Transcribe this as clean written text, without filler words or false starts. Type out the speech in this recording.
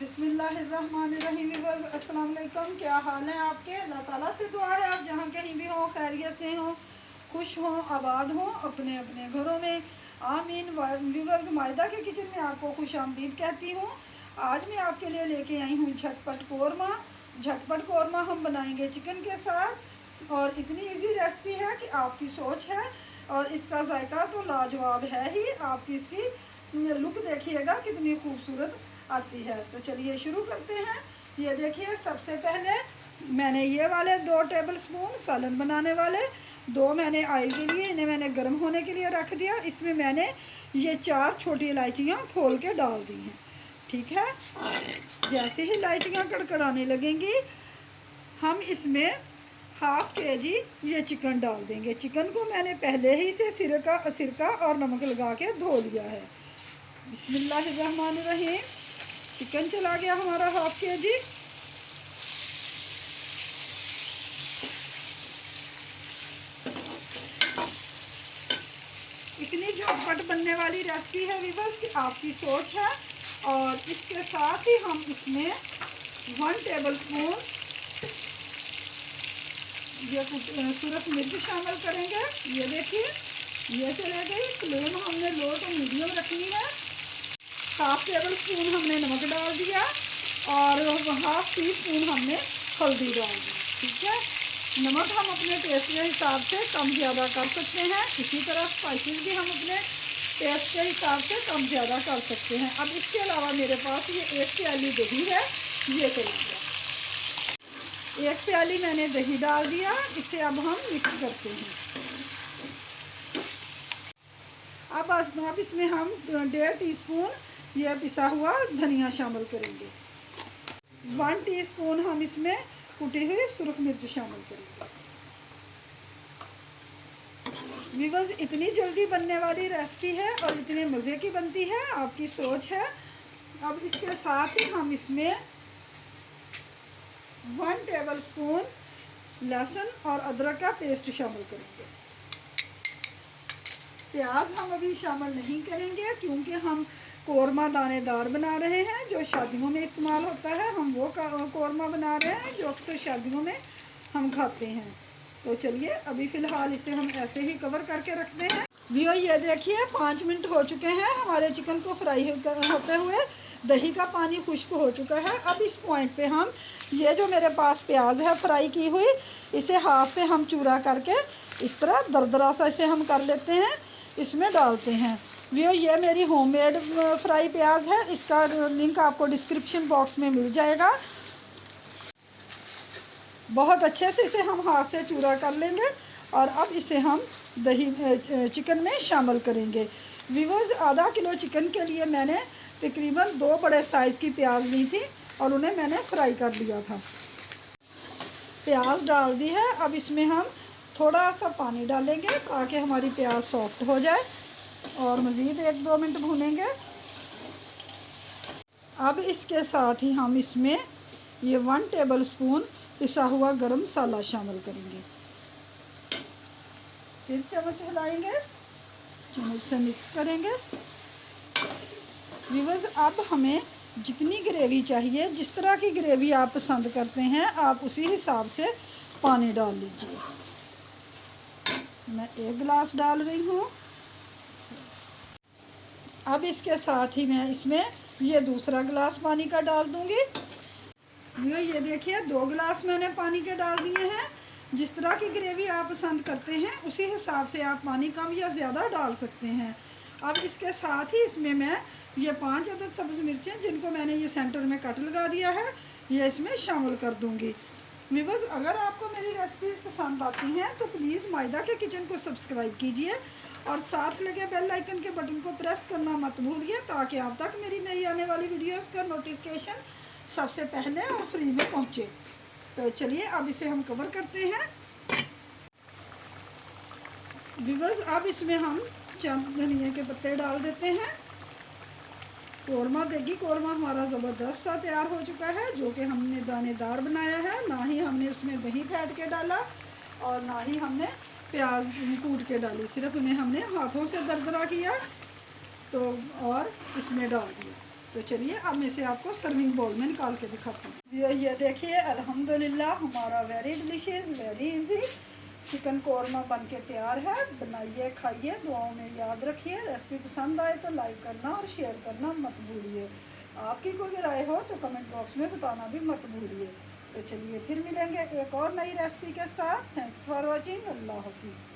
बिस्मिल्लाहिर्रहमानिर्रहीम। अस्सलाम वालेकुम। क्या हाल है आपके? अल्लाह ताला से दुआ है आप जहाँ कहीं भी हो खैरियत से हो, खुश हो, आबाद हो अपने अपने घरों में। आमीन। व्यूवर्स, मायदा के किचन में आपको खुश आमदीद कहती हूँ। आज मैं आपके लिए लेके आई हूँ झटपट कौरमा। झटपट कौरमा हम बनाएंगे चिकन के साथ और इतनी इजी रेसिपी है कि आपकी सोच है और इसका जायका तो लाजवाब है ही। आप इसकी लुक देखिएगा कितनी खूबसूरत आती है। तो चलिए शुरू करते हैं। ये देखिए, सबसे पहले मैंने ये वाले 2 टेबल स्पून सालन बनाने वाले 2 मैंने ऑयल के लिए, इन्हें मैंने गर्म होने के लिए रख दिया। इसमें मैंने ये 4 छोटी इलायचियाँ खोल के डाल दी हैं। ठीक है, जैसे ही इलायचियाँ कड़कड़ाने लगेंगी हम इसमें ½ kg ये चिकन डाल देंगे। चिकन को मैंने पहले ही से सिरका और नमक लगा के धो लिया है। बिस्मिल्लाहिर्रहमानिर्रहीम। चिकन चला गया हमारा ½ kg। इतनी झटपट बनने वाली रेसिपी है व्यूअर्स कि आपकी सोच है। और इसके साथ ही हम इसमें 1 टेबल स्पून ये सूरज मिर्च शामिल करेंगे। ये देखिए, ये चले गई। फ्लेम हमने लो टू मीडियम रखनी है। ½ टेबल स्पून हमने नमक डाल दिया और ½ टीस्पून हमने हल्दी डाल दी। ठीक है, नमक हम अपने टेस्ट के हिसाब से कम ज़्यादा कर सकते हैं। इसी तरह स्पाइसेस भी हम अपने टेस्ट के हिसाब से कम ज़्यादा कर सकते हैं। अब इसके अलावा मेरे पास ये 1 प्याली दही है, ये चलेगा। 1 प्याली मैंने दही डाल दिया। इसे अब हम मिक्स करते हैं। अब इसमें हम 1.5 टीस्पून ये पिसा हुआ धनिया शामिल करेंगे। 1 टीस्पून हम इसमें कुटी हुई सुरख मिर्च शामिल करेंगे। व्यूअर्स, इतनी जल्दी बनने वाली रेसिपी है और इतने मज़े की बनती है, आपकी सोच है। अब इसके साथ ही हम इसमें 1 टेबल स्पून लहसुन और अदरक का पेस्ट शामिल करेंगे। प्याज हम अभी शामिल नहीं करेंगे क्योंकि हम कौरमा दानेदार बना रहे हैं जो शादियों में इस्तेमाल होता है। हम वो कौरमा बना रहे हैं जो अक्सर शादियों में हम खाते हैं। तो चलिए अभी फ़िलहाल इसे हम ऐसे ही कवर करके रखते हैं। व्यूअर, ये देखिए 5 मिनट हो चुके हैं हमारे चिकन को फ्राई होते हुए। दही का पानी खुश्क हो चुका है। अब इस पॉइंट पे हम ये जो मेरे पास प्याज है फ्राई की हुई, इसे हाथ से हम चूरा करके इस तरह दरदरा सा इसे हम कर लेते हैं, इसमें डालते हैं। व्यूअर, ये मेरी होममेड फ्राई प्याज है। इसका लिंक आपको डिस्क्रिप्शन बॉक्स में मिल जाएगा। बहुत अच्छे से इसे हम हाथ से चूरा कर लेंगे और अब इसे हम चिकन में शामिल करेंगे। व्यूअर्स, ½ किलो चिकन के लिए मैंने तकरीबन 2 बड़े साइज़ की प्याज ली थी और उन्हें मैंने फ्राई कर लिया था। प्याज डाल दी है। अब इसमें हम थोड़ा सा पानी डालेंगे ताकि हमारी प्याज सॉफ्ट हो जाए और मज़ीद 1-2 मिनट भूनेंगे। अब इसके साथ ही हम इसमें ये 1 टेबल स्पून पिसा हुआ गरम मसाला शामिल करेंगे। फिर चम्मच हिलाएंगे, चम्मच से मिक्स करेंगे। व्यूअर्स, अब हमें जितनी ग्रेवी चाहिए, जिस तरह की ग्रेवी आप पसंद करते हैं, आप उसी हिसाब से पानी डाल लीजिए। मैं 1 गिलास डाल रही हूँ। अब इसके साथ ही मैं इसमें ये दूसरा गिलास पानी का डाल दूँगी। ये देखिए 2 गिलास मैंने पानी के डाल दिए हैं। जिस तरह की ग्रेवी आप पसंद करते हैं उसी हिसाब से आप पानी कम या ज़्यादा डाल सकते हैं। अब इसके साथ ही इसमें मैं ये 5 अदद सब्ज़ मिर्चें जिनको मैंने ये सेंटर में कट लगा दिया है, ये इसमें शामिल कर दूँगी। व्यूअर्स, अगर आपको मेरी रेसिपीज़ पसंद आती हैं तो प्लीज़ मायदा के किचन को सब्सक्राइब कीजिए और साथ लगे बेल आइकन के बटन को प्रेस करना मत भूलिए ताकि आप तक मेरी नई आने वाली वीडियोस का नोटिफिकेशन सबसे पहले और फ्री में पहुंचे। तो चलिए अब इसे हम कवर करते हैं। व्यूअर्स, अब इसमें हम चंद धनिया के पत्ते डाल देते हैं। कौरमा देगी कौरमा हमारा ज़बरदस्त सा तैयार हो चुका है जो कि हमने दानेदार बनाया है। ना ही हमने उसमें दही फेंट के डाला और ना ही हमने प्याज कूट के डाली, सिर्फ उन्हें हमने हाथों से दरदरा किया तो और इसमें डाल दिया। तो चलिए अब मैं इसे आपको सर्विंग बाउल में निकाल के दिखाता हूँ। ये देखिए अल्हम्दुलिल्लाह हमारा very delicious very easy chicken korma बन के तैयार है। बनाइए, खाइए, दुआओं में याद रखिए। रेसिपी पसंद आए तो लाइक करना और शेयर करना मत भूलिए। आपकी कोई राय हो तो कमेंट बॉक्स में बताना भी मत भूलिए। तो चलिए फिर मिलेंगे एक और नई रेसिपी के साथ। Thanks for watching. अल्लाह हाफिज़।